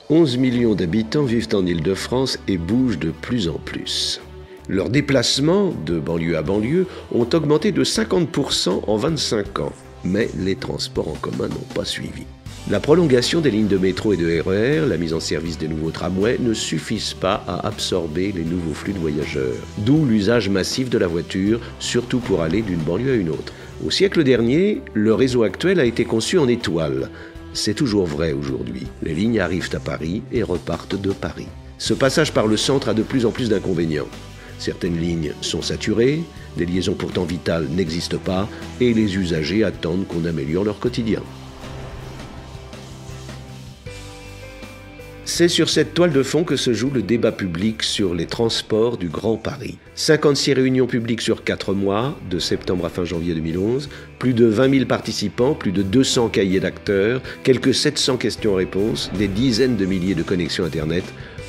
11 millions d'habitants vivent en Île-de-France et bougent de plus en plus. Leurs déplacements, de banlieue à banlieue, ont augmenté de 50% en 25 ans. Mais les transports en commun n'ont pas suivi. La prolongation des lignes de métro et de RER, la mise en service des nouveaux tramways ne suffisent pas à absorber les nouveaux flux de voyageurs. D'où l'usage massif de la voiture, surtout pour aller d'une banlieue à une autre. Au siècle dernier, le réseau actuel a été conçu en étoile. C'est toujours vrai aujourd'hui. Les lignes arrivent à Paris et repartent de Paris. Ce passage par le centre a de plus en plus d'inconvénients. Certaines lignes sont saturées, des liaisons pourtant vitales n'existent pas et les usagers attendent qu'on améliore leur quotidien. C'est sur cette toile de fond que se joue le débat public sur les transports du Grand Paris. 56 réunions publiques sur 4 mois, de septembre à fin janvier 2011, plus de 20 000 participants, plus de 200 cahiers d'acteurs, quelques 700 questions-réponses, des dizaines de milliers de connexions Internet.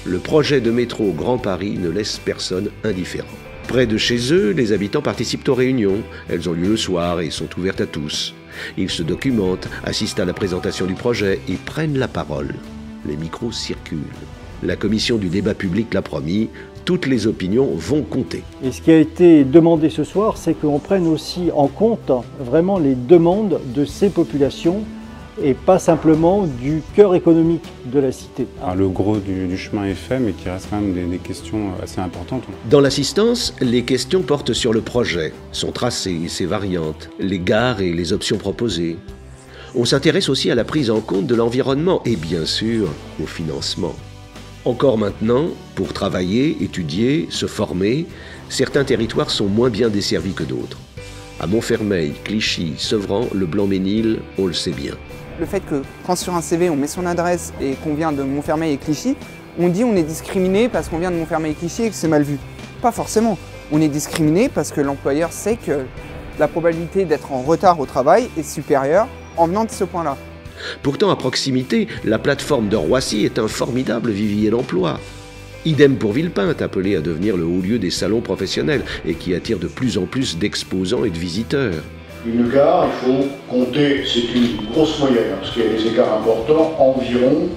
Le projet de métro Grand Paris ne laisse personne indifférent. Près de chez eux, les habitants participent aux réunions. Elles ont lieu le soir et sont ouvertes à tous. Ils se documentent, assistent à la présentation du projet et prennent la parole. Les micros circulent. La commission du débat public l'a promis, toutes les opinions vont compter. Et ce qui a été demandé ce soir, c'est qu'on prenne aussi en compte vraiment les demandes de ces populations et pas simplement du cœur économique de la cité. Alors, le gros du chemin est fait, mais qu'il reste quand même des questions assez importantes. Dans l'assistance, les questions portent sur le projet, son tracé et ses variantes, les gares et les options proposées. On s'intéresse aussi à la prise en compte de l'environnement et bien sûr au financement. Encore maintenant, pour travailler, étudier, se former, certains territoires sont moins bien desservis que d'autres. À Montfermeil, Clichy, Sevran, le Blanc-Ménil, on le sait bien. Le fait que quand sur un CV on met son adresse et qu'on vient de Montfermeil et Clichy, on dit on est discriminé parce qu'on vient de Montfermeil et Clichy et que c'est mal vu. Pas forcément. On est discriminé parce que l'employeur sait que la probabilité d'être en retard au travail est supérieure en venant de ce point-là. Pourtant, à proximité, la plateforme de Roissy est un formidable vivier d'emploi. Idem pour Villepinte, appelé à devenir le haut lieu des salons professionnels et qui attire de plus en plus d'exposants et de visiteurs. Une gare, il faut compter, c'est une grosse moyenne, parce qu'il y a des écarts importants, environ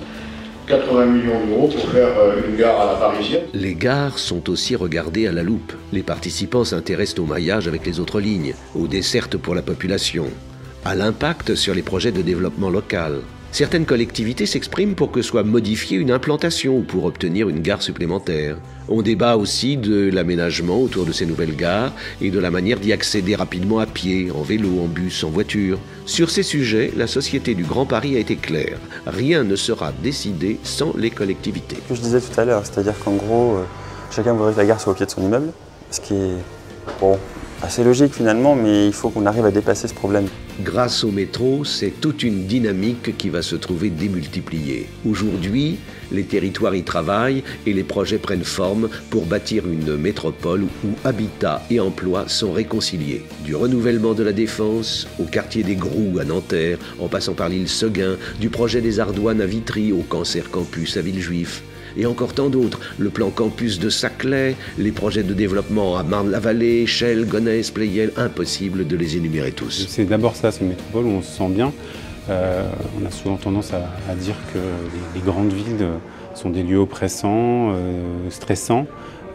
80 millions d'euros pour faire une gare à la parisienne. Les gares sont aussi regardées à la loupe. Les participants s'intéressent au maillage avec les autres lignes, aux dessertes pour la population, à l'impact sur les projets de développement local. Certaines collectivités s'expriment pour que soit modifiée une implantation ou pour obtenir une gare supplémentaire. On débat aussi de l'aménagement autour de ces nouvelles gares et de la manière d'y accéder rapidement à pied, en vélo, en bus, en voiture. Sur ces sujets, la Société du Grand Paris a été claire. Rien ne sera décidé sans les collectivités. Ce que je disais tout à l'heure, c'est-à-dire qu'en gros, chacun voudrait que la gare soit au pied de son immeuble, ce qui est bon, assez logique finalement, mais il faut qu'on arrive à dépasser ce problème. Grâce au métro, c'est toute une dynamique qui va se trouver démultipliée. Aujourd'hui, les territoires y travaillent et les projets prennent forme pour bâtir une métropole où habitat et emploi sont réconciliés. Du renouvellement de la Défense au quartier des Groux à Nanterre, en passant par l'île Seguin, du projet des Ardoines à Vitry au Cancer Campus à Villejuif. Et encore tant d'autres, le plan campus de Saclay, les projets de développement à Marne-la-Vallée, Chelles, Gonesse, Pleyel, impossible de les énumérer tous. C'est d'abord ça, c'est une métropole où on se sent bien. On a souvent tendance à dire que les grandes villes sont des lieux oppressants, stressants.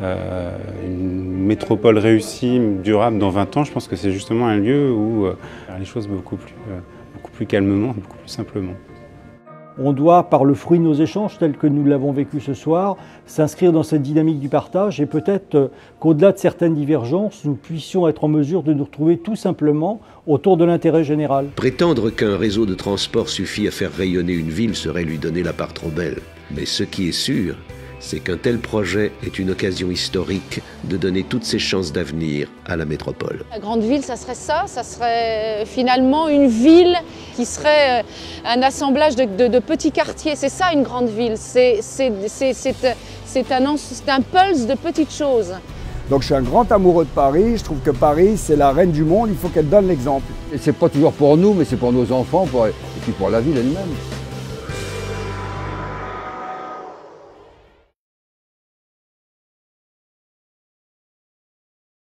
Une métropole réussie, durable dans 20 ans, je pense que c'est justement un lieu où les choses beaucoup plus calmement, beaucoup plus simplement. On doit, par le fruit de nos échanges, tels que nous l'avons vécu ce soir, s'inscrire dans cette dynamique du partage et peut-être qu'au-delà de certaines divergences, nous puissions être en mesure de nous retrouver tout simplement autour de l'intérêt général. Prétendre qu'un réseau de transport suffit à faire rayonner une ville serait lui donner la part trop belle. Mais ce qui est sûr, c'est qu'un tel projet est une occasion historique de donner toutes ses chances d'avenir à la métropole. La grande ville, ça serait finalement une ville qui serait un assemblage de petits quartiers. C'est ça une grande ville, c'est un pulse de petites choses. Donc je suis un grand amoureux de Paris, je trouve que Paris c'est la reine du monde, il faut qu'elle donne l'exemple. Et c'est pas toujours pour nous, mais c'est pour nos enfants et puis pour la ville elle-même.